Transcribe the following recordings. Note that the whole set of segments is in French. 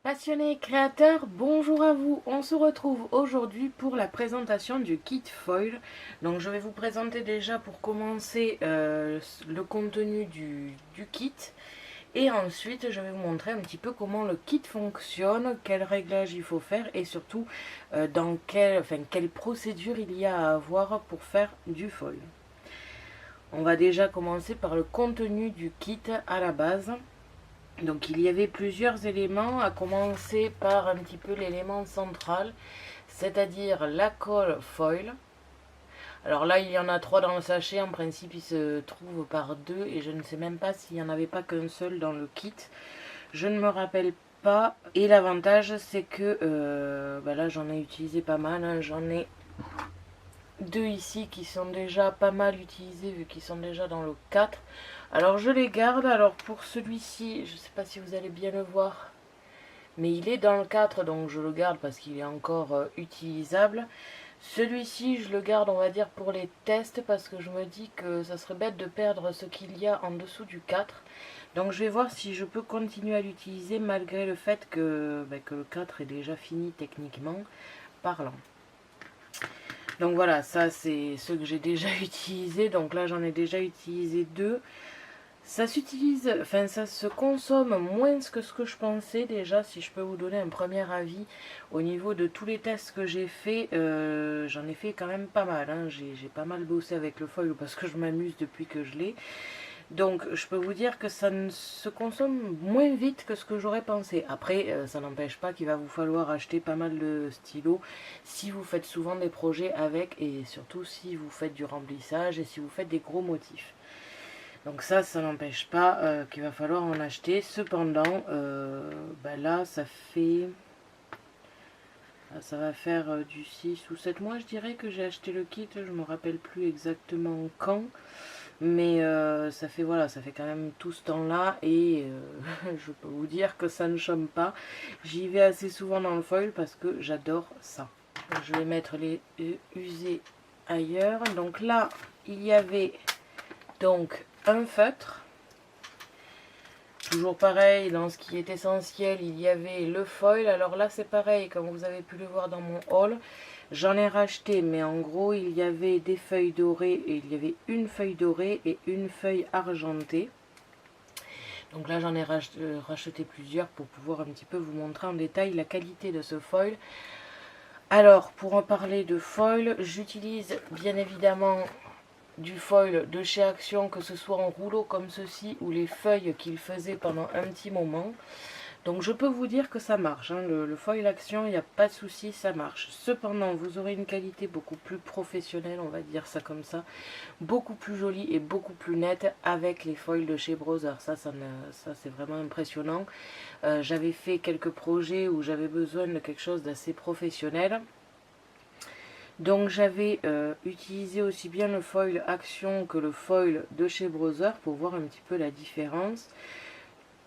Passionnés créateurs, bonjour à vous. On se retrouve aujourd'hui pour la présentation du kit foil. Donc je vais vous présenter déjà pour commencer le contenu du kit. Et ensuite je vais vous montrer un petit peu comment le kit fonctionne, quel réglage il faut faire et surtout dans quelle procédure il y a à avoir pour faire du foil. On va déjà commencer par le contenu du kit à la base. Donc il y avait plusieurs éléments, à commencer par un petit peu l'élément central, c'est-à-dire la colle foil. Alors là il y en a 3 dans le sachet, en principe il se trouve par 2 et je ne sais même pas s'il n'y en avait pas qu'un seul dans le kit. Je ne me rappelle pas. Et l'avantage c'est que là j'en ai utilisé pas mal, hein. J'en ai 2 ici qui sont déjà pas mal utilisés vu qu'ils sont déjà dans le 4. Alors je les garde. Alors pour celui-ci, je ne sais pas si vous allez bien le voir, mais il est dans le 4, donc je le garde parce qu'il est encore utilisable. Celui-ci je le garde, on va dire, pour les tests, parce que je me dis que ça serait bête de perdre ce qu'il y a en dessous du 4. Donc je vais voir si je peux continuer à l'utiliser malgré le fait que le 4 est déjà fini techniquement parlant. Donc voilà, ça c'est ceux que j'ai déjà utilisés. Donc là j'en ai déjà utilisé 2. Ça s'utilise, enfin ça se consomme moins que ce que je pensais déjà. Si je peux vous donner un premier avis au niveau de tous les tests que j'ai fait, j'en ai fait quand même pas mal, hein. J'ai pas mal bossé avec le foil parce que je m'amuse depuis que je l'ai. Donc je peux vous dire que ça ne se consomme moins vite que ce que j'aurais pensé. Après ça n'empêche pas qu'il va vous falloir acheter pas mal de stylos si vous faites souvent des projets avec, et surtout si vous faites du remplissage et si vous faites des gros motifs. Donc ça n'empêche pas qu'il va falloir en acheter. Cependant, là ça fait... Ça va faire du 6 ou 7 mois je dirais que j'ai acheté le kit. Je ne me rappelle plus exactement quand. Mais ça fait quand même tout ce temps-là. Et je peux vous dire que ça ne chôme pas. J'y vais assez souvent dans le foil parce que j'adore ça. Donc, je vais mettre les usés ailleurs. Donc là, il y avait donc un feutre. Toujours pareil, dans ce qui est essentiel, il y avait le foil. Alors là, c'est pareil, comme vous avez pu le voir dans mon haul. J'en ai racheté, mais en gros, il y avait des feuilles dorées. Et il y avait une feuille dorée et une feuille argentée. Donc là, j'en ai racheté plusieurs pour pouvoir un petit peu vous montrer en détail la qualité de ce foil. Alors, pour en parler de foil, j'utilise bien évidemment du foil de chez Action, que ce soit en rouleau comme ceci ou les feuilles qu'il faisait pendant un petit moment. Donc je peux vous dire que ça marche, hein. Le foil Action, il n'y a pas de souci, ça marche. Cependant, vous aurez une qualité beaucoup plus professionnelle, on va dire ça comme ça, beaucoup plus jolie et beaucoup plus nette avec les foils de chez Brother. Ça c'est vraiment impressionnant. J'avais fait quelques projets où j'avais besoin de quelque chose d'assez professionnel. Donc j'avais utilisé aussi bien le foil Action que le foil de chez Brother pour voir un petit peu la différence.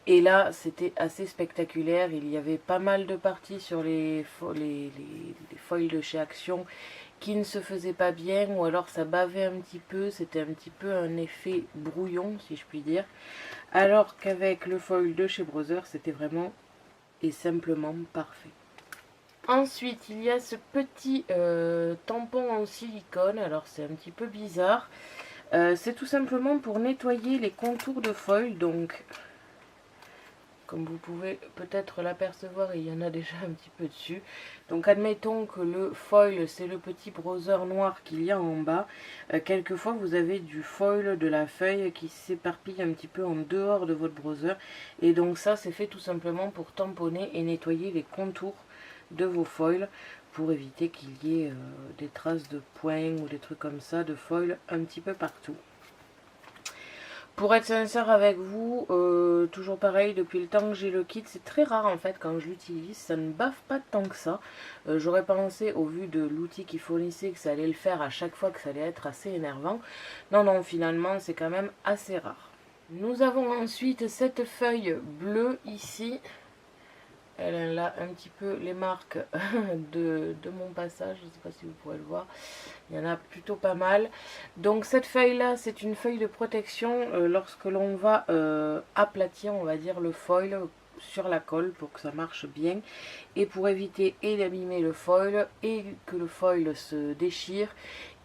Et là c'était assez spectaculaire. Il y avait pas mal de parties sur les foils de chez Action qui ne se faisaient pas bien, ou alors ça bavait un petit peu. C'était un petit peu un effet brouillon si je puis dire. Alors qu'avec le foil de chez Brother c'était vraiment et simplement parfait. Ensuite, il y a ce petit tampon en silicone. Alors, c'est un petit peu bizarre. C'est tout simplement pour nettoyer les contours de foil. Donc, comme vous pouvez peut-être l'apercevoir, il y en a déjà un petit peu dessus. Donc, admettons que le foil, c'est le petit browser noir qu'il y a en bas. Quelquefois, vous avez du foil de la feuille qui s'éparpille un petit peu en dehors de votre browser. Et donc, ça, c'est fait tout simplement pour tamponner et nettoyer les contours de vos foils, pour éviter qu'il y ait des traces de points ou des trucs comme ça de foil un petit peu partout. Pour être sincère avec vous, toujours pareil, depuis le temps que j'ai le kit, c'est très rare en fait quand je l'utilise, ça ne baffe pas tant que ça. J'aurais pensé, au vu de l'outil qu'il fournissait, que ça allait le faire à chaque fois, que ça allait être assez énervant. Non, finalement c'est quand même assez rare. Nous avons ensuite cette feuille bleue ici. Elle a un petit peu les marques de mon passage, je ne sais pas si vous pourrez le voir, il y en a plutôt pas mal. Donc cette feuille là, c'est une feuille de protection lorsque l'on va aplatir, on va dire, le foil sur la colle pour que ça marche bien et pour éviter et d'abîmer le foil et que le foil se déchire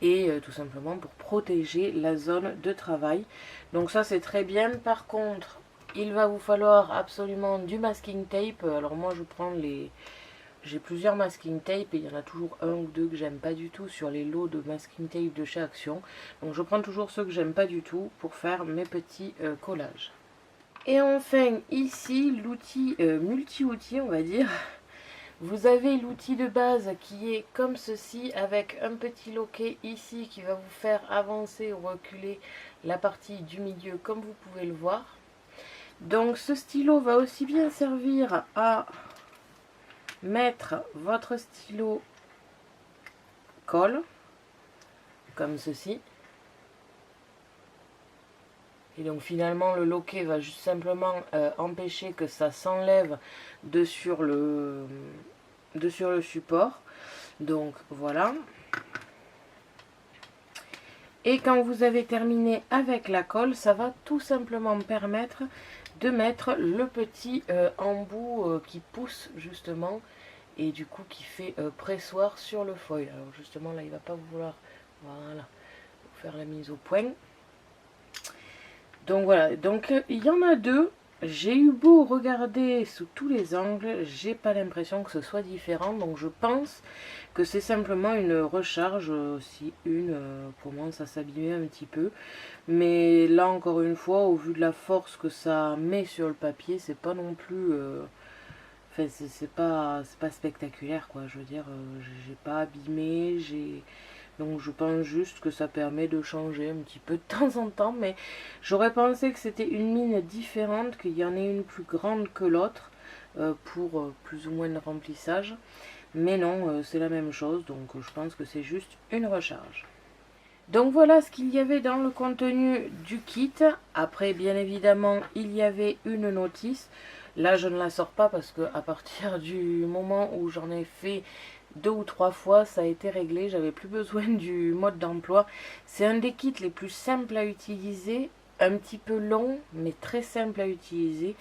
et tout simplement pour protéger la zone de travail. Donc ça c'est très bien. Par contre, il va vous falloir absolument du masking tape. Alors moi je prends les... J'ai plusieurs masking tape et il y en a toujours un ou deux que j'aime pas du tout sur les lots de masking tape de chez Action. Donc je prends toujours ceux que j'aime pas du tout pour faire mes petits collages. Et enfin ici l'outil multi-outil on va dire. Vous avez l'outil de base qui est comme ceci avec un petit loquet ici qui va vous faire avancer ou reculer la partie du milieu comme vous pouvez le voir. Donc ce stylo va aussi bien servir à mettre votre stylo colle comme ceci. Et donc finalement le loquet va juste simplement empêcher que ça s'enlève de sur le support. Donc voilà. Et quand vous avez terminé avec la colle, ça va tout simplement permettre de mettre le petit embout qui pousse justement et du coup qui fait pressoir sur le foil. Alors justement là il va pas vouloir, voilà, faire la mise au point. Donc voilà, donc il y en a deux. J'ai eu beau regarder sous tous les angles, j'ai pas l'impression que ce soit différent. Donc je pense que c'est simplement une recharge, si une commence à s'abîmer un petit peu. Mais là encore une fois, au vu de la force que ça met sur le papier, c'est pas non plus... Enfin, c'est pas spectaculaire quoi, je veux dire, j'ai pas abîmé, donc je pense juste que ça permet de changer un petit peu de temps en temps, mais j'aurais pensé que c'était une mine différente, qu'il y en ait une plus grande que l'autre, pour plus ou moins de remplissage, mais non, c'est la même chose, donc je pense que c'est juste une recharge. Donc voilà ce qu'il y avait dans le contenu du kit. Après bien évidemment il y avait une notice. Là je ne la sors pas parce que à partir du moment où j'en ai fait 2 ou 3 fois ça a été réglé. J'avais plus besoin du mode d'emploi. C'est un des kits les plus simples à utiliser. Un petit peu long mais très simple à utiliser.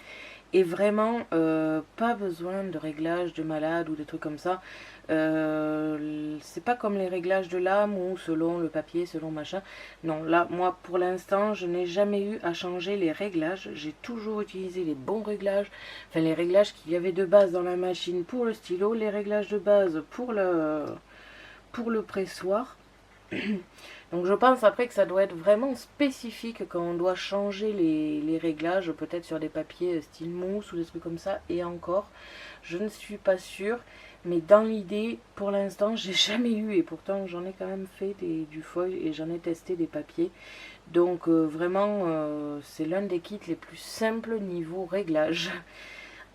Et vraiment pas besoin de réglages de malade ou des trucs comme ça. C'est pas comme les réglages de lame ou selon le papier, selon machin. Non, là, moi, pour l'instant, je n'ai jamais eu à changer les réglages. J'ai toujours utilisé les bons réglages. Enfin, les réglages qu'il y avait de base dans la machine pour le stylo, les réglages de base pour le pressoir. Donc je pense après que ça doit être vraiment spécifique quand on doit changer les réglages, peut-être sur des papiers style mousse ou des trucs comme ça, et encore, je ne suis pas sûre, mais dans l'idée, pour l'instant, j'ai jamais eu, et pourtant j'en ai quand même fait du foil et j'en ai testé des papiers, donc vraiment c'est l'un des kits les plus simples niveau réglage.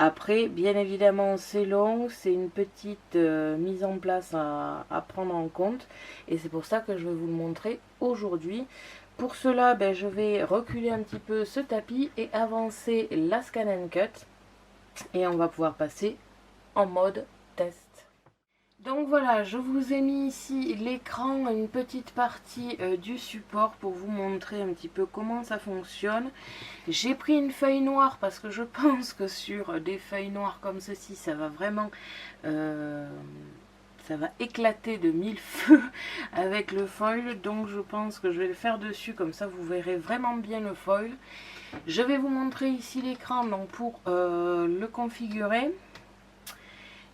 Après, bien évidemment, c'est long, c'est une petite mise en place à prendre en compte. Et c'est pour ça que je vais vous le montrer aujourd'hui. Pour cela, ben, je vais reculer un petit peu ce tapis et avancer la Scan & Cut. Et on va pouvoir passer en mode test. Donc voilà, je vous ai mis ici l'écran, une petite partie du support pour vous montrer un petit peu comment ça fonctionne. J'ai pris une feuille noire parce que je pense que sur des feuilles noires comme ceci, ça va vraiment... ça va éclater de mille feux avec le foil. Donc je pense que je vais le faire dessus, comme ça vous verrez vraiment bien le foil. Je vais vous montrer ici l'écran donc pour le configurer.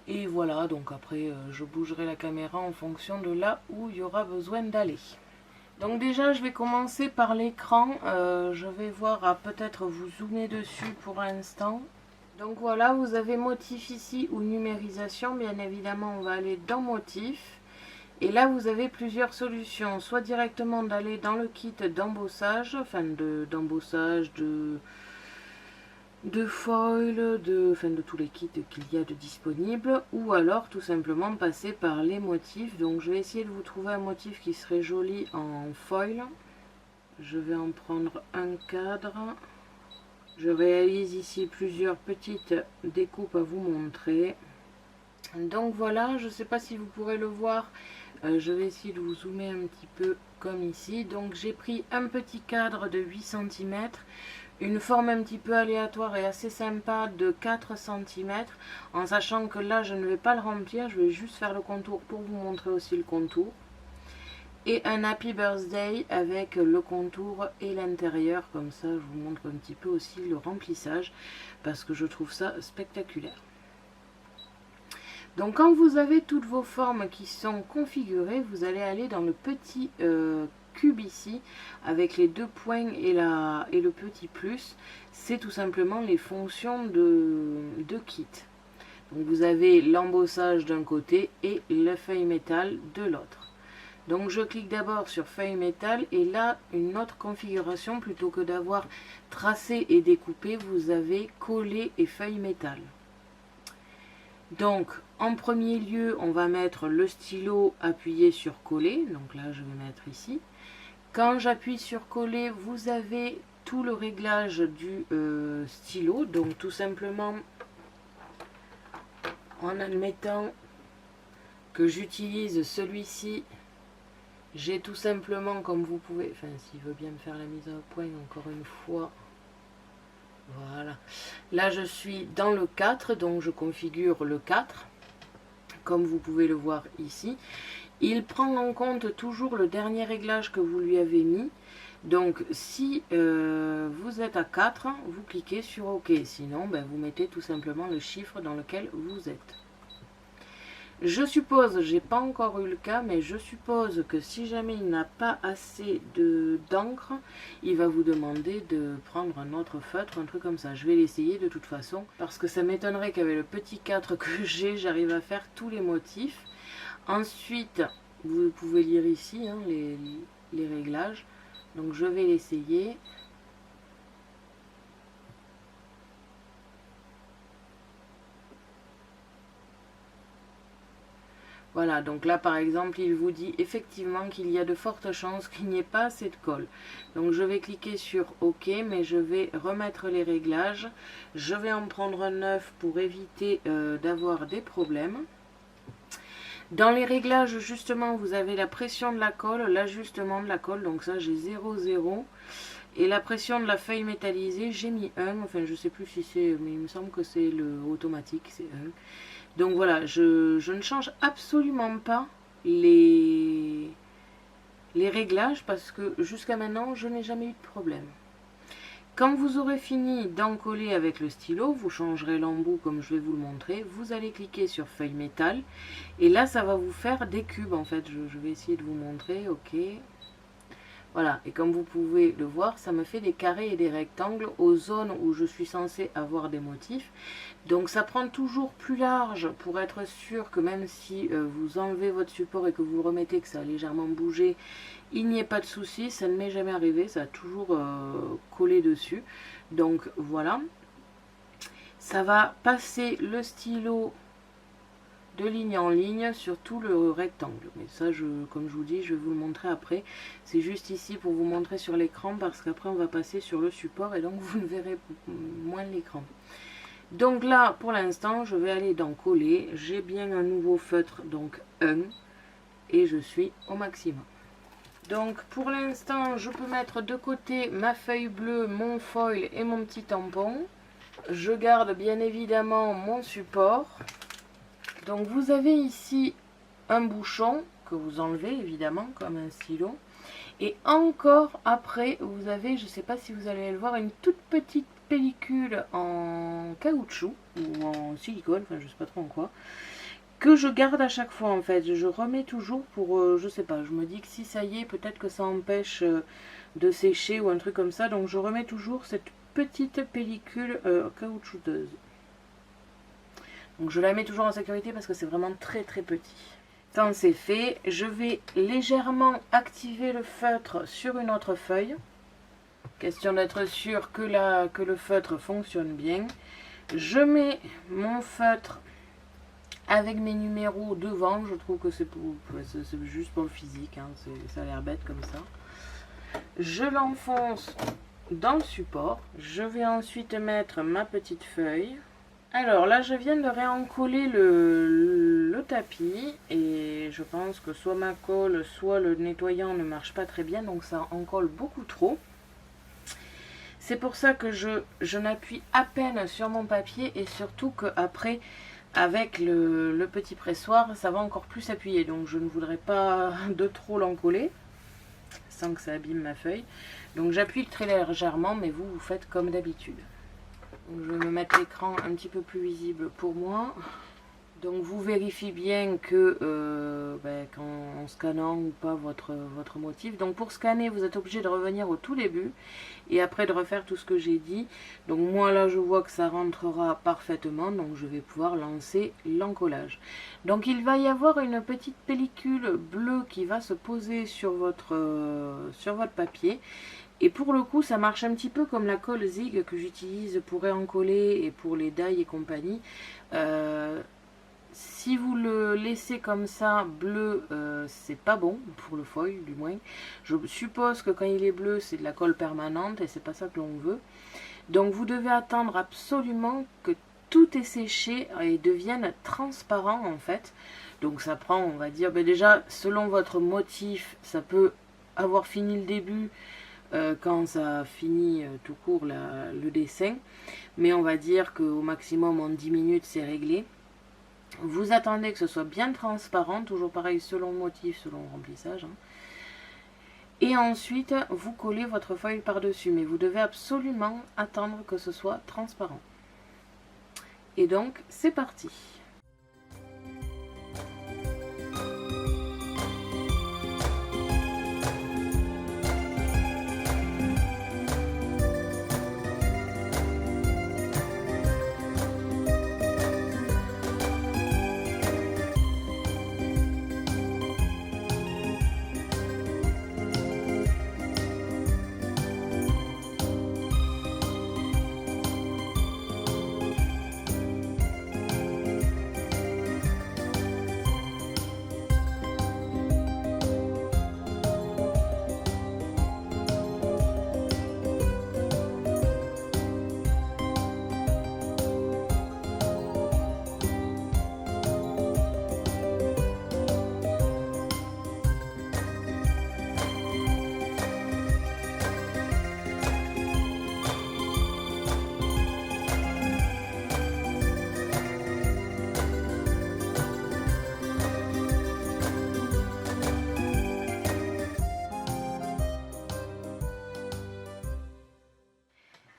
Et voilà, donc après je bougerai la caméra en fonction de là où il y aura besoin d'aller. Donc déjà je vais commencer par l'écran, je vais voir à peut-être vous zoomer dessus pour l'instant. Donc voilà, vous avez motif ici ou numérisation, bien évidemment on va aller dans motif. Et là vous avez plusieurs solutions, soit directement d'aller dans le kit d'embossage, enfin d'embossage, de foil, de tous les kits qu'il y a de disponibles, ou alors tout simplement passer par les motifs. Donc je vais essayer de vous trouver un motif qui serait joli en foil. Je vais en prendre un cadre. Je réalise ici plusieurs petites découpes à vous montrer. Donc voilà, je ne sais pas si vous pourrez le voir, je vais essayer de vous zoomer un petit peu comme ici. Donc j'ai pris un petit cadre de 8 cm, Une forme un petit peu aléatoire et assez sympa de 4 cm, en sachant que là je ne vais pas le remplir, je vais juste faire le contour pour vous montrer aussi le contour. Et un Happy Birthday avec le contour et l'intérieur, comme ça je vous montre un petit peu aussi le remplissage, parce que je trouve ça spectaculaire. Donc quand vous avez toutes vos formes qui sont configurées, vous allez aller dans le petit cube ici, avec les 2 points et le petit plus. C'est tout simplement les fonctions de kit. Donc vous avez l'embossage d'un côté et la feuille métal de l'autre. Donc je clique d'abord sur feuille métal et là une autre configuration, plutôt que d'avoir tracé et découpé, vous avez collé et feuille métal. Donc en premier lieu on va mettre le stylo appuyé sur coller, donc là je vais mettre ici. Quand j'appuie sur coller, vous avez tout le réglage du stylo, donc tout simplement en admettant que j'utilise celui-ci, j'ai tout simplement, comme vous pouvez, enfin s'il veut bien me faire la mise à point encore une fois, voilà, là je suis dans le 4, donc je configure le 4, comme vous pouvez le voir ici. Il prend en compte toujours le dernier réglage que vous lui avez mis. Donc si vous êtes à 4, vous cliquez sur OK. Sinon, ben, vous mettez tout simplement le chiffre dans lequel vous êtes. Je suppose, j'ai pas encore eu le cas, mais je suppose que si jamais il n'a pas assez d'encre, il va vous demander de prendre un autre feutre, un truc comme ça. Je vais l'essayer de toute façon, parce que ça m'étonnerait qu'avec le petit 4 que j'ai, j'arrive à faire tous les motifs. Ensuite, vous pouvez lire ici hein, les réglages. Donc je vais l'essayer. Voilà, donc là par exemple, il vous dit effectivement qu'il y a de fortes chances qu'il n'y ait pas assez de colle. Donc je vais cliquer sur OK, mais je vais remettre les réglages. Je vais en prendre un 9 pour éviter d'avoir des problèmes. Dans les réglages, justement, vous avez la pression de la colle, l'ajustement de la colle. Donc ça, j'ai 0,0. Et la pression de la feuille métallisée, j'ai mis 1. Enfin, je ne sais plus si c'est, mais il me semble que c'est le automatique, c'est 1. Donc voilà, je ne change absolument pas les réglages parce que jusqu'à maintenant, je n'ai jamais eu de problème. Quand vous aurez fini d'encoller avec le stylo, vous changerez l'embout comme je vais vous le montrer. Vous allez cliquer sur feuille métal et là, ça va vous faire des cubes en fait. Je vais essayer de vous montrer, ok. Voilà, et comme vous pouvez le voir, ça me fait des carrés et des rectangles aux zones où je suis censée avoir des motifs. Donc ça prend toujours plus large pour être sûr que même si vous enlevez votre support et que vous le remettez, que ça a légèrement bougé, il n'y ait pas de souci, ça ne m'est jamais arrivé, ça a toujours collé dessus. Donc voilà, ça va passer le stylo de ligne en ligne sur tout le rectangle. Mais ça, comme je vous dis, je vais vous le montrer après. C'est juste ici pour vous montrer sur l'écran parce qu'après on va passer sur le support et donc vous ne verrez moins l'écran. Donc là, pour l'instant, je vais aller dans coller. J'ai bien un nouveau feutre, donc 1, et je suis au maximum. Donc pour l'instant, je peux mettre de côté ma feuille bleue, mon foil et mon petit tampon. Je garde bien évidemment mon support. Donc vous avez ici un bouchon que vous enlevez évidemment comme un stylo. Et encore après, vous avez, je ne sais pas si vous allez le voir, une toute petite pellicule en caoutchouc ou en silicone, enfin je sais pas trop en quoi, que je garde à chaque fois en fait. Je remets toujours pour, je sais pas, je me dis que si ça y est, peut-être que ça empêche de sécher ou un truc comme ça. Donc je remets toujours cette petite pellicule caoutchouteuse. Donc je la mets toujours en sécurité parce que c'est vraiment très très petit. Quand c'est fait, je vais légèrement activer le feutre sur une autre feuille. Question d'être sûr que le feutre fonctionne bien. Je mets mon feutre avec mes numéros devant. Je trouve que c'est juste pour le physique. Hein, ça a l'air bête comme ça. Je l'enfonce dans le support. Je vais ensuite mettre ma petite feuille. Alors là, je viens de réencoller le tapis et je pense que soit ma colle, soit le nettoyant ne marche pas très bien, donc ça en colle beaucoup trop. C'est pour ça que je n'appuie à peine sur mon papier et surtout qu'après, avec le petit pressoir, ça va encore plus appuyer. Donc je ne voudrais pas de trop l'encoller sans que ça abîme ma feuille. Donc j'appuie très légèrement, mais vous, vous faites comme d'habitude. Je vais me mettre l'écran un petit peu plus visible pour moi. Donc vous vérifiez bien que en scannant ou pas votre motif. Donc pour scanner, vous êtes obligé de revenir au tout début et après de refaire tout ce que j'ai dit. Donc moi là je vois que ça rentrera parfaitement, donc je vais pouvoir lancer l'encollage. Donc il va y avoir une petite pellicule bleue qui va se poser sur votre papier. Et pour le coup, ça marche un petit peu comme la colle Zig que j'utilise pour réencoller et pour les die et compagnie. Si vous le laissez comme ça bleu, c'est pas bon pour le foil du moins. Je suppose que quand il est bleu, c'est de la colle permanente et c'est pas ça que l'on veut. Donc vous devez attendre absolument que tout est séché et devienne transparent en fait. Donc ça prend, on va dire, déjà selon votre motif, ça peut avoir fini le début quand ça finit tout court le dessin. Mais on va dire qu'au maximum en 10 minutes c'est réglé. Vous attendez que ce soit bien transparent, toujours pareil selon le motif, selon le remplissage. Hein. Et ensuite, vous collez votre feuille par-dessus, mais vous devez absolument attendre que ce soit transparent. Et donc, c'est parti.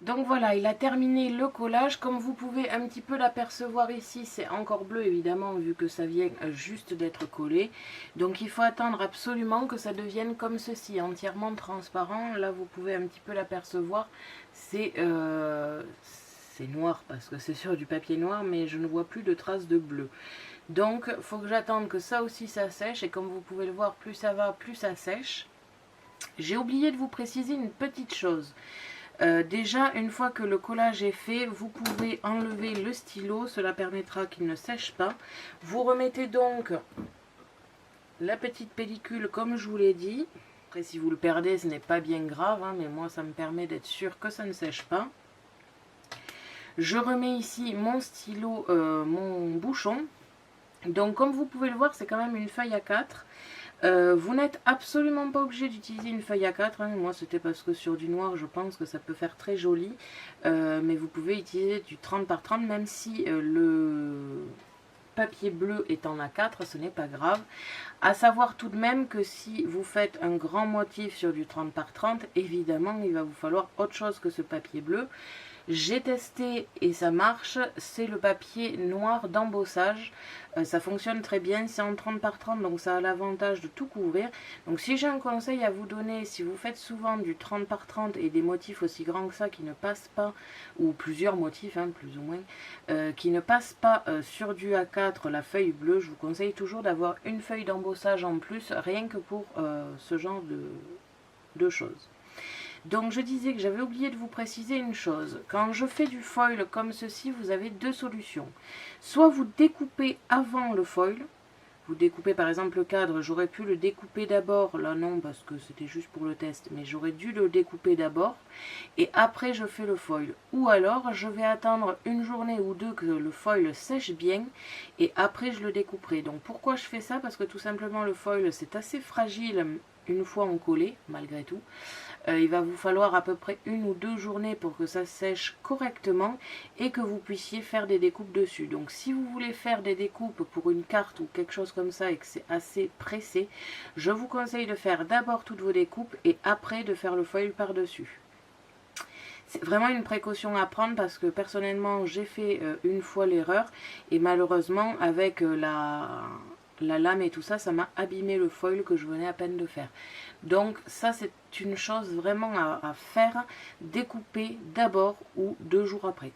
Donc voilà, il a terminé le collage. Comme vous pouvez un petit peu l'apercevoir ici, c'est encore bleu évidemment vu que ça vient juste d'être collé. Donc il faut attendre absolument que ça devienne comme ceci, entièrement transparent. Là vous pouvez un petit peu l'apercevoir, c'est noir parce que c'est sur du papier noir, mais je ne vois plus de traces de bleu. Donc il faut que j'attende que ça aussi ça sèche, et comme vous pouvez le voir, plus ça va, plus ça sèche. J'ai oublié de vous préciser une petite chose. Déjà, une fois que le collage est fait, vous pouvez enlever le stylo, cela permettra qu'il ne sèche pas. Vous remettez donc la petite pellicule comme je vous l'ai dit. Après, si vous le perdez, ce n'est pas bien grave, hein, mais moi, ça me permet d'être sûr que ça ne sèche pas. Je remets ici mon stylo, mon bouchon. Donc, comme vous pouvez le voir, c'est quand même une feuille A4. Vous n'êtes absolument pas obligé d'utiliser une feuille A4, hein. Moi c'était parce que sur du noir je pense que ça peut faire très joli, mais vous pouvez utiliser du 30 par 30 même si le papier bleu est en A4, ce n'est pas grave. À savoir tout de même que si vous faites un grand motif sur du 30 par 30, évidemment il va vous falloir autre chose que ce papier bleu. J'ai testé et ça marche, c'est le papier noir d'embossage. Ça fonctionne très bien, c'est en 30 par 30, donc ça a l'avantage de tout couvrir. Donc si j'ai un conseil à vous donner, si vous faites souvent du 30 par 30 et des motifs aussi grands que ça qui ne passent pas, ou plusieurs motifs, hein, plus ou moins, qui ne passent pas sur du A4, la feuille bleue, je vous conseille toujours d'avoir une feuille d'embossage en plus, rien que pour ce genre de choses. Donc je disais que j'avais oublié de vous préciser une chose. Quand je fais du foil comme ceci, vous avez deux solutions. Soit vous découpez avant le foil. Vous découpez par exemple le cadre, j'aurais pu le découper d'abord. Là non, parce que c'était juste pour le test. Mais j'aurais dû le découper d'abord. Et après je fais le foil. Ou alors je vais attendre une journée ou deux que le foil sèche bien. Et après je le découperai. Donc pourquoi je fais ça? Parce que tout simplement le foil c'est assez fragile. une fois en collé, malgré tout. Il va vous falloir à peu près 1 ou 2 journées pour que ça sèche correctement et que vous puissiez faire des découpes dessus. Donc si vous voulez faire des découpes pour une carte ou quelque chose comme ça et que c'est assez pressé, je vous conseille de faire d'abord toutes vos découpes et après de faire le foil par-dessus. C'est vraiment une précaution à prendre parce que personnellement j'ai fait une fois l'erreur et malheureusement avec la lame et tout ça, ça m'a abîmé le foil que je venais à peine de faire. Donc ça c'est une chose vraiment à faire, découper d'abord ou 2 jours après.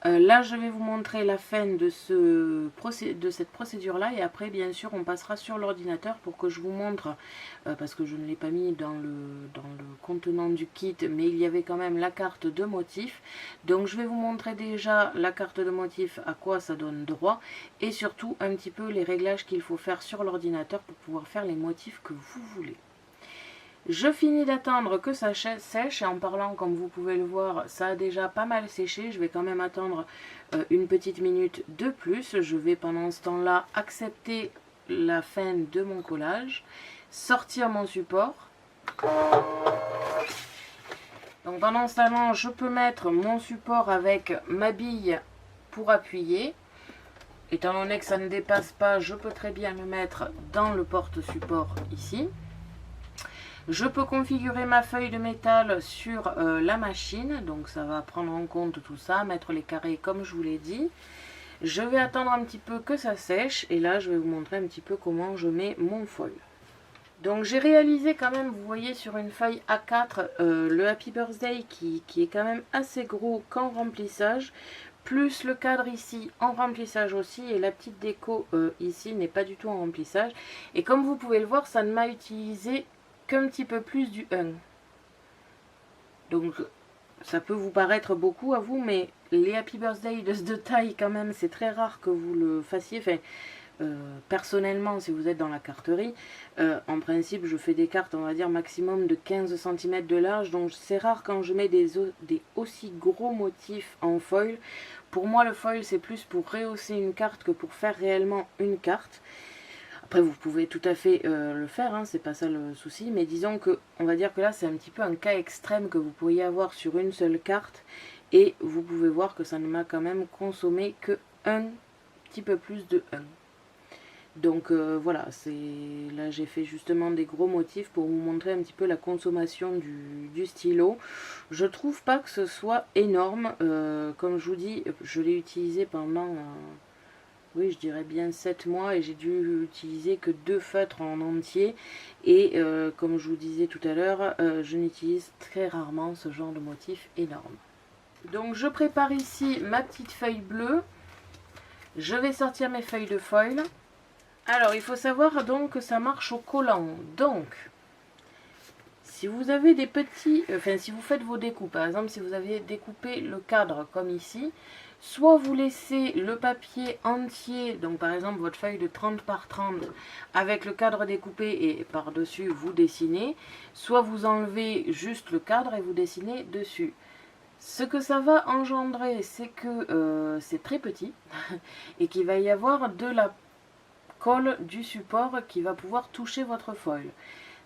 Là je vais vous montrer la fin de cette procédure là et après bien sûr on passera sur l'ordinateur pour que je vous montre, parce que je ne l'ai pas mis dans le contenant du kit, mais il y avait quand même la carte de motif. Donc je vais vous montrer déjà la carte de motif, à quoi ça donne droit et surtout un petit peu les réglages qu'il faut faire sur l'ordinateur pour pouvoir faire les motifs que vous voulez. Je finis d'attendre que ça sèche et en parlant, comme vous pouvez le voir, ça a déjà pas mal séché. Je vais quand même attendre une petite minute de plus. Je vais pendant ce temps-là accepter la fin de mon collage, sortir mon support. Donc pendant ce temps, je peux mettre mon support avec ma bille pour appuyer. Étant donné que ça ne dépasse pas, je peux très bien le mettre dans le porte-support ici. Je peux configurer ma feuille de métal sur la machine, donc ça va prendre en compte tout ça, mettre les carrés comme je vous l'ai dit. Je vais attendre un petit peu que ça sèche et là je vais vous montrer un petit peu comment je mets mon foil. Donc j'ai réalisé quand même, vous voyez sur une feuille A4, le Happy Birthday qui est quand même assez gros qu'en remplissage, plus le cadre ici en remplissage aussi, et la petite déco ici n'est pas du tout en remplissage. Et comme vous pouvez le voir, ça ne m'a utilisé qu'un petit peu plus du 1. Donc ça peut vous paraître beaucoup à vous, mais les Happy Birthday de taille quand même, c'est très rare que vous le fassiez. Enfin, personnellement, si vous êtes dans la carterie, en principe je fais des cartes, on va dire maximum de 15 cm de large, donc c'est rare quand je mets des aussi gros motifs en foil. Pour moi le foil c'est plus pour rehausser une carte que pour faire réellement une carte. Après vous pouvez tout à fait le faire, hein, c'est pas ça le souci, mais disons que on va dire que là c'est un petit peu un cas extrême que vous pourriez avoir sur une seule carte, et vous pouvez voir que ça ne m'a quand même consommé que un petit peu plus de 1. Donc voilà, là j'ai fait justement des gros motifs pour vous montrer un petit peu la consommation du stylo. Je trouve pas que ce soit énorme, comme je vous dis, je l'ai utilisé pendant... oui, je dirais bien 7 mois et j'ai dû utiliser que 2 feutres en entier. Et comme je vous disais tout à l'heure, je n'utilise très rarement ce genre de motif énorme. Donc je prépare ici ma petite feuille bleue. Je vais sortir mes feuilles de foil. Alors il faut savoir donc que ça marche au collant. Donc si vous avez des petits... Enfin si vous faites vos découpes, par exemple si vous avez découpé le cadre comme ici... Soit vous laissez le papier entier, donc par exemple votre feuille de 30 par 30 avec le cadre découpé et par-dessus vous dessinez, soit vous enlevez juste le cadre et vous dessinez dessus. Ce que ça va engendrer, c'est que c'est très petit et qu'il va y avoir de la colle du support qui va pouvoir toucher votre foil.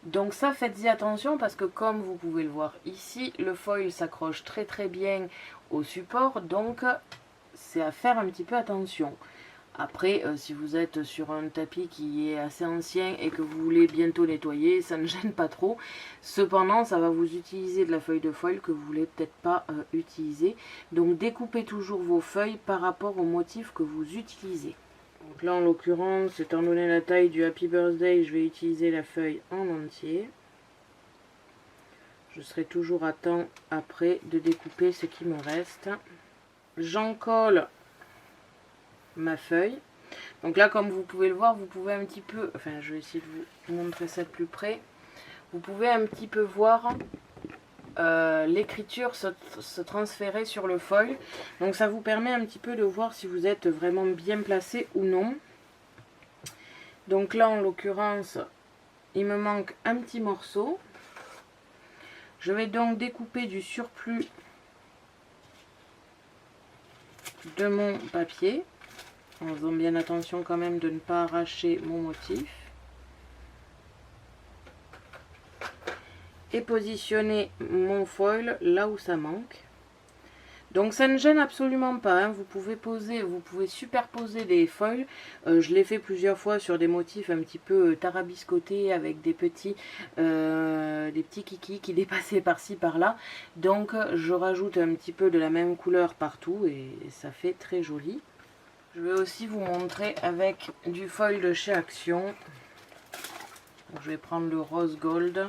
Donc ça, faites-y attention parce que comme vous pouvez le voir ici, le foil s'accroche très très bien au support, donc c'est à faire un petit peu attention. Après, si vous êtes sur un tapis qui est assez ancien et que vous voulez bientôt nettoyer, ça ne gêne pas trop. Cependant, ça va vous utiliser de la feuille de foil que vous voulez peut-être pas utiliser. Donc découpez toujours vos feuilles par rapport au motif que vous utilisez. Donc là, en l'occurrence, étant donné la taille du Happy Birthday, je vais utiliser la feuille en entier. Je serai toujours à temps après de découper ce qui me reste. J'encolle ma feuille. Donc là, comme vous pouvez le voir, vous pouvez un petit peu... Enfin, je vais essayer de vous montrer ça de plus près. Vous pouvez un petit peu voir l'écriture se transférer sur le foil. Donc ça vous permet un petit peu de voir si vous êtes vraiment bien placé ou non. Donc là, en l'occurrence, il me manque un petit morceau. Je vais donc découper du surplus de mon papier, en faisant bien attention quand même de ne pas arracher mon motif. et positionner mon foil là où ça manque. Donc ça ne gêne absolument pas, hein. Vous pouvez superposer des foils. Je l'ai fait plusieurs fois sur des motifs un petit peu tarabiscotés avec des petits kikis qui dépassaient par-ci par-là. Donc je rajoute un petit peu de la même couleur partout et ça fait très joli. Je vais aussi vous montrer avec du foil de chez Action. Donc, je vais prendre le rose gold.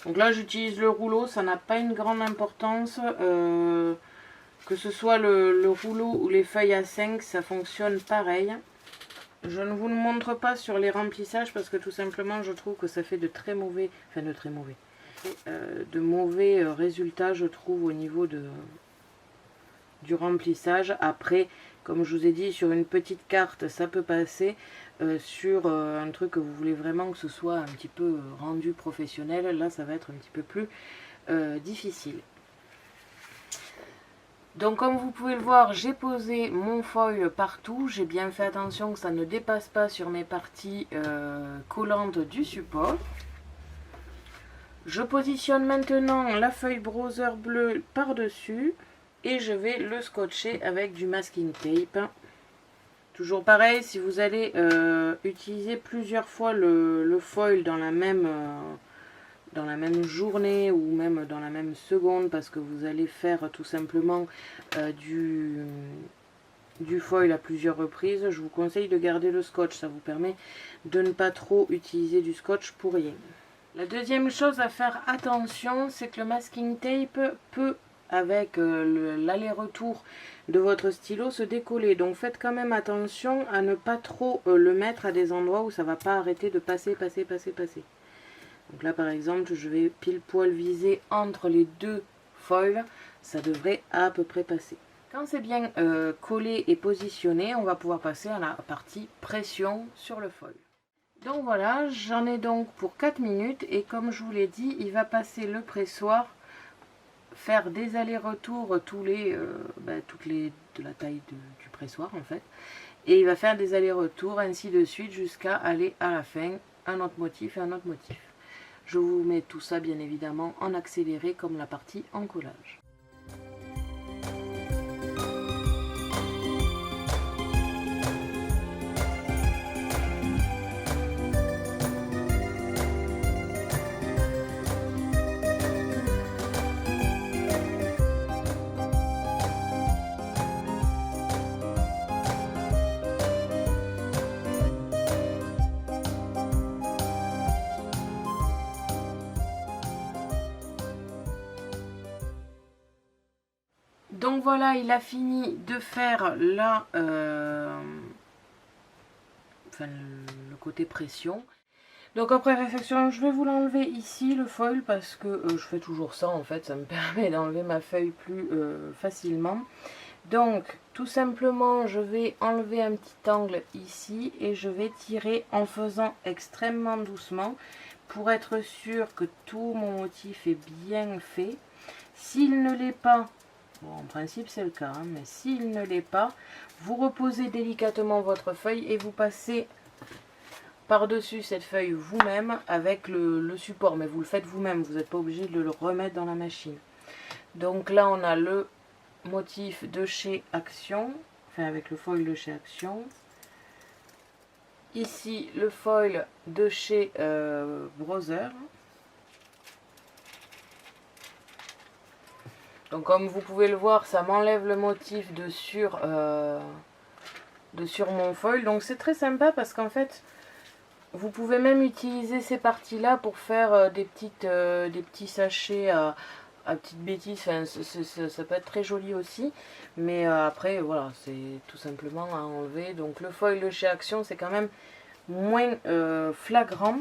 Donc là j'utilise le rouleau, ça n'a pas une grande importance. Que ce soit le rouleau ou les feuilles à 5, ça fonctionne pareil. Je ne vous le montre pas sur les remplissages parce que tout simplement je trouve que ça fait de mauvais résultats, je trouve, au niveau du remplissage. Après, comme je vous ai dit, sur une petite carte ça peut passer. Sur un truc que vous voulez vraiment que ce soit un petit peu rendu professionnel, là ça va être un petit peu plus difficile. Donc comme vous pouvez le voir, j'ai posé mon foil partout. J'ai bien fait attention que ça ne dépasse pas sur mes parties collantes du support. Je positionne maintenant la feuille browser bleue par-dessus et je vais le scotcher avec du masking tape. Toujours pareil, si vous allez utiliser plusieurs fois le foil dans la même journée ou même dans la même seconde, parce que vous allez faire tout simplement du foil à plusieurs reprises, je vous conseille de garder le scotch. Ça vous permet de ne pas trop utiliser du scotch pour rien. La deuxième chose à faire attention, c'est que le masking tape peut, avec l'aller-retour de votre stylo, se décoller. Donc faites quand même attention à ne pas trop le mettre à des endroits où ça ne va pas arrêter de passer. Donc là par exemple je vais pile poil viser entre les deux foils, ça devrait à peu près passer. Quand c'est bien collé et positionné, on va pouvoir passer à la partie pression sur le foil. Donc voilà, j'en ai donc pour 4 minutes et comme je vous l'ai dit, il va passer le pressoir, faire des allers-retours toutes les de la taille du pressoir en fait, et il va faire des allers-retours ainsi de suite jusqu'à aller à la fin, un autre motif et un autre motif. Je vous mets tout ça bien évidemment en accéléré comme la partie en collage. Donc voilà, il a fini de faire le côté pression. Donc après réflexion, je vais vous l'enlever ici, le foil, parce que je fais toujours ça en fait, ça me permet d'enlever ma feuille plus facilement. Donc tout simplement, je vais enlever un petit angle ici et je vais tirer en faisant extrêmement doucement pour être sûr que tout mon motif est bien fait. S'il ne l'est pas, bon, en principe c'est le cas, hein, mais s'il ne l'est pas, vous reposez délicatement votre feuille et vous passez par-dessus cette feuille vous-même avec le support. Mais vous le faites vous-même, vous n'êtes pas obligé de le remettre dans la machine. Donc là, on a le motif de chez Action, enfin avec le foil de chez Action. Ici, le foil de chez Brother. Donc comme vous pouvez le voir, ça m'enlève le motif de sur mon foil. Donc c'est très sympa parce qu'en fait, vous pouvez même utiliser ces parties-là pour faire des petits sachets à petites bêtises. Enfin, ça peut être très joli aussi. Mais après, voilà, c'est tout simplement à enlever. Donc le foil de chez Action, c'est quand même moins flagrant.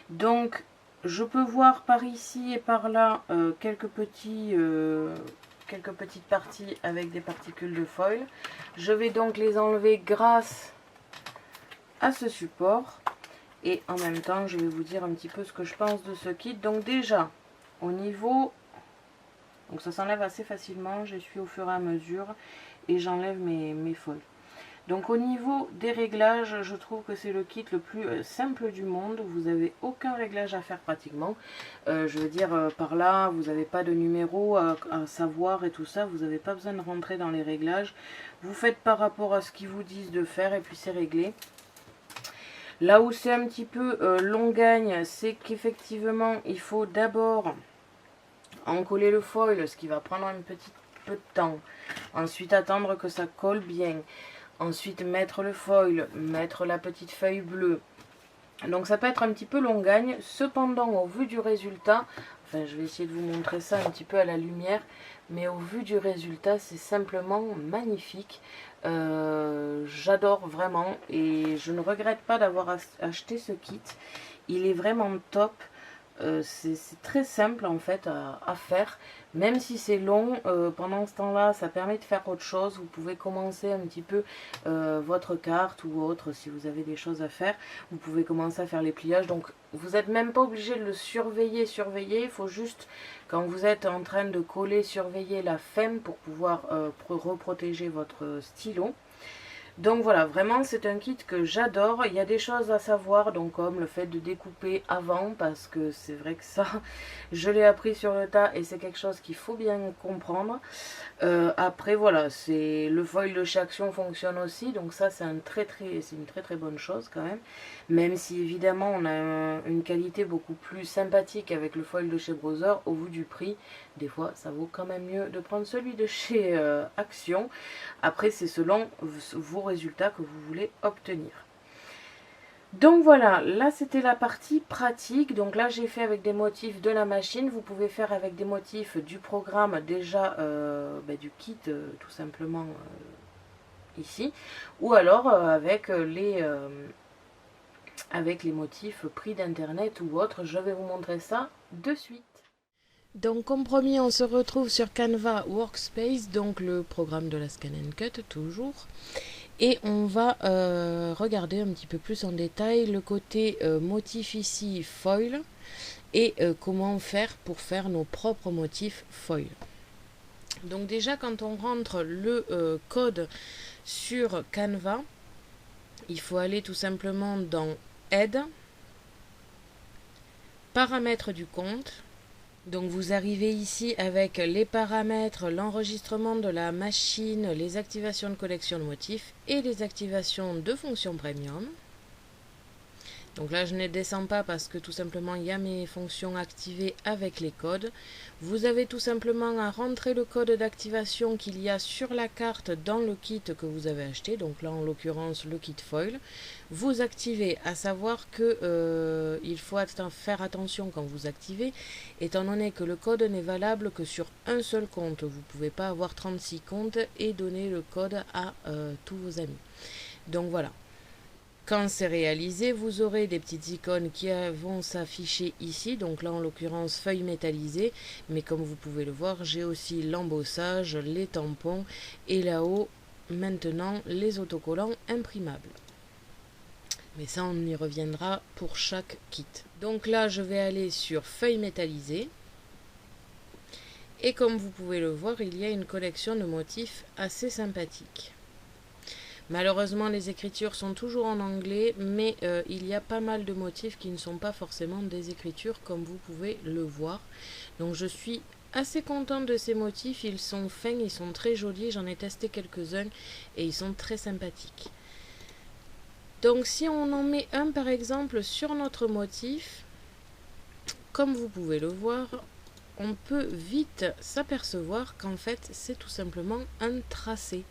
Donc je peux voir par ici et par là quelques petites parties avec des particules de foil. Je vais donc les enlever grâce à ce support. Et en même temps, je vais vous dire un petit peu ce que je pense de ce kit. Donc déjà, au niveau... Donc ça s'enlève assez facilement, j'essuie au fur et à mesure et j'enlève mes foils. Donc au niveau des réglages, je trouve que c'est le kit le plus simple du monde. Vous n'avez aucun réglage à faire pratiquement. Je veux dire, par là, vous n'avez pas de numéro à savoir et tout ça. Vous n'avez pas besoin de rentrer dans les réglages. Vous faites par rapport à ce qu'ils vous disent de faire et puis c'est réglé. Là où c'est un petit peu long gagne, c'est qu'effectivement, il faut d'abord encoller le foil, ce qui va prendre un petit peu de temps. Ensuite, attendre que ça colle bien. Ensuite, mettre le foil, mettre la petite feuille bleue. Donc, ça peut être un petit peu long gagne. Cependant, au vu du résultat, enfin, je vais essayer de vous montrer ça un petit peu à la lumière. Mais au vu du résultat, c'est simplement magnifique. J'adore vraiment et je ne regrette pas d'avoir acheté ce kit. Il est vraiment top. C'est très simple en fait à faire, même si c'est long. Pendant ce temps-là, ça permet de faire autre chose. Vous pouvez commencer un petit peu votre carte ou autre si vous avez des choses à faire. Vous pouvez commencer à faire les pliages. Donc vous n'êtes même pas obligé de le surveiller. Il faut juste, quand vous êtes en train de coller, surveiller la femme pour pouvoir reprotéger votre stylo. Donc voilà, vraiment c'est un kit que j'adore. Il y a des choses à savoir, donc comme le fait de découper avant, parce que c'est vrai que ça, je l'ai appris sur le tas et c'est quelque chose qu'il faut bien comprendre. Après voilà, c'est le foil de chez Action fonctionne aussi, donc ça c'est une très très bonne chose quand même. Même si évidemment on a une qualité beaucoup plus sympathique avec le foil de chez Brother, au vu du prix, des fois ça vaut quand même mieux de prendre celui de chez Action. Après c'est selon vos résultats que vous voulez obtenir. Donc voilà, là c'était la partie pratique. Donc là j'ai fait avec des motifs de la machine. Vous pouvez faire avec des motifs du programme déjà, du kit tout simplement ici. Ou alors avec les motifs pris d'internet ou autre. Je vais vous montrer ça de suite. Donc comme promis, on se retrouve sur Canva Workspace, donc le programme de la Scan & Cut toujours. Et on va regarder un petit peu plus en détail le côté motif ici foil et comment faire pour faire nos propres motifs foil. Donc déjà quand on rentre le code sur Canva, il faut aller tout simplement dans Aide, Paramètres du compte. Donc vous arrivez ici avec les paramètres, l'enregistrement de la machine, les activations de collection de motifs et les activations de fonction premium. Donc là je ne descends pas parce que tout simplement il y a mes fonctions activées avec les codes. Vous avez tout simplement à rentrer le code d'activation qu'il y a sur la carte dans le kit que vous avez acheté. Donc là en l'occurrence le kit foil. Vous activez, à savoir que il faut faire attention quand vous activez, étant donné que le code n'est valable que sur un seul compte. Vous ne pouvez pas avoir 36 comptes et donner le code à tous vos amis. Donc voilà. Quand c'est réalisé, vous aurez des petites icônes qui vont s'afficher ici. Donc là, en l'occurrence, feuille métallisée. Mais comme vous pouvez le voir, j'ai aussi l'embossage, les tampons et là-haut, maintenant, les autocollants imprimables. Mais ça, on y reviendra pour chaque kit. Donc là, je vais aller sur feuille métallisée. Et comme vous pouvez le voir, il y a une collection de motifs assez sympathique. Malheureusement, les écritures sont toujours en anglais, mais il y a pas mal de motifs qui ne sont pas forcément des écritures, comme vous pouvez le voir. Donc je suis assez contente de ces motifs, ils sont fins, ils sont très jolis, j'en ai testé quelques-uns et ils sont très sympathiques. Donc si on en met un par exemple sur notre motif, comme vous pouvez le voir, on peut vite s'apercevoir qu'en fait c'est tout simplement un tracé.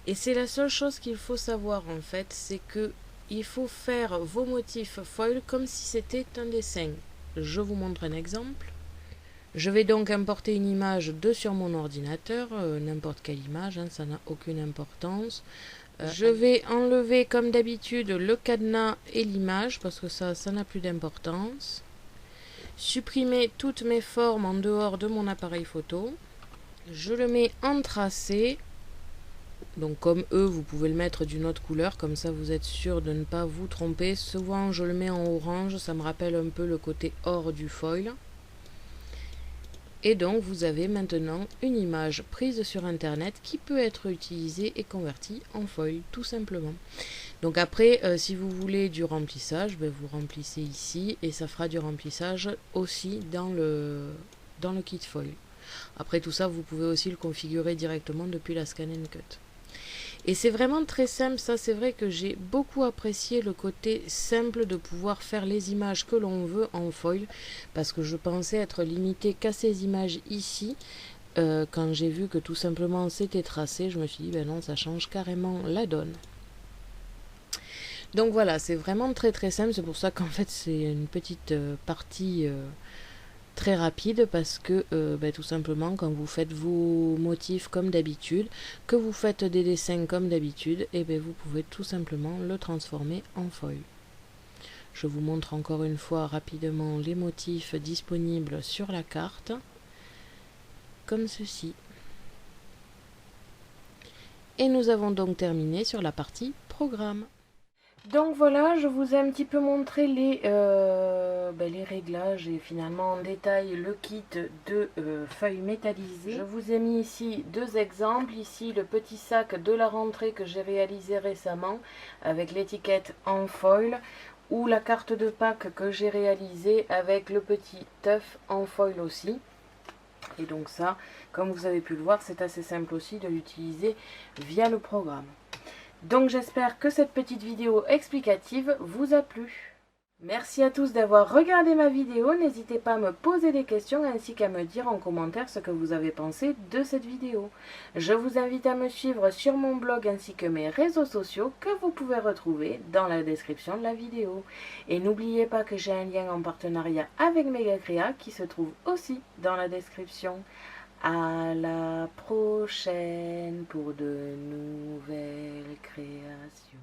Et c'est la seule chose qu'il faut savoir en fait, c'est que il faut faire vos motifs foil comme si c'était un dessin. Je vous montre un exemple. Je vais donc importer une image de sur mon ordinateur, n'importe quelle image, hein, ça n'a aucune importance. Je vais enlever comme d'habitude le cadenas et l'image parce que ça n'a plus d'importance. Supprimer toutes mes formes en dehors de mon appareil photo. Je le mets en tracé. Donc comme eux, vous pouvez le mettre d'une autre couleur, comme ça vous êtes sûr de ne pas vous tromper. Souvent je le mets en orange, ça me rappelle un peu le côté or du foil. Et donc vous avez maintenant une image prise sur internet qui peut être utilisée et convertie en foil tout simplement. Donc après si vous voulez du remplissage, vous remplissez ici et ça fera du remplissage aussi dans le kit foil. Après tout ça vous pouvez aussi le configurer directement depuis la Scan & Cut. Et c'est vraiment très simple, ça c'est vrai que j'ai beaucoup apprécié le côté simple de pouvoir faire les images que l'on veut en foil, parce que je pensais être limité qu'à ces images ici. Quand j'ai vu que tout simplement c'était tracé, je me suis dit ben non, ça change carrément la donne. Donc voilà, c'est vraiment très très simple, c'est pour ça qu'en fait c'est une petite partie très rapide, parce que tout simplement quand vous faites vos motifs comme d'habitude, que vous faites des dessins comme d'habitude, et vous pouvez tout simplement le transformer en foil. Je vous montre encore une fois rapidement les motifs disponibles sur la carte, comme ceci. Et nous avons donc terminé sur la partie programme. Donc voilà, je vous ai un petit peu montré les réglages et finalement en détail le kit de feuilles métallisées. Je vous ai mis ici deux exemples. Ici le petit sac de la rentrée que j'ai réalisé récemment avec l'étiquette en foil, ou la carte de Pâques que j'ai réalisée avec le petit œuf en foil aussi. Et donc ça, comme vous avez pu le voir, c'est assez simple aussi de l'utiliser via le programme. Donc j'espère que cette petite vidéo explicative vous a plu. Merci à tous d'avoir regardé ma vidéo. N'hésitez pas à me poser des questions ainsi qu'à me dire en commentaire ce que vous avez pensé de cette vidéo. Je vous invite à me suivre sur mon blog ainsi que mes réseaux sociaux que vous pouvez retrouver dans la description de la vidéo. Et n'oubliez pas que j'ai un lien en partenariat avec Megacrea qui se trouve aussi dans la description. À la prochaine pour de nouvelles créations.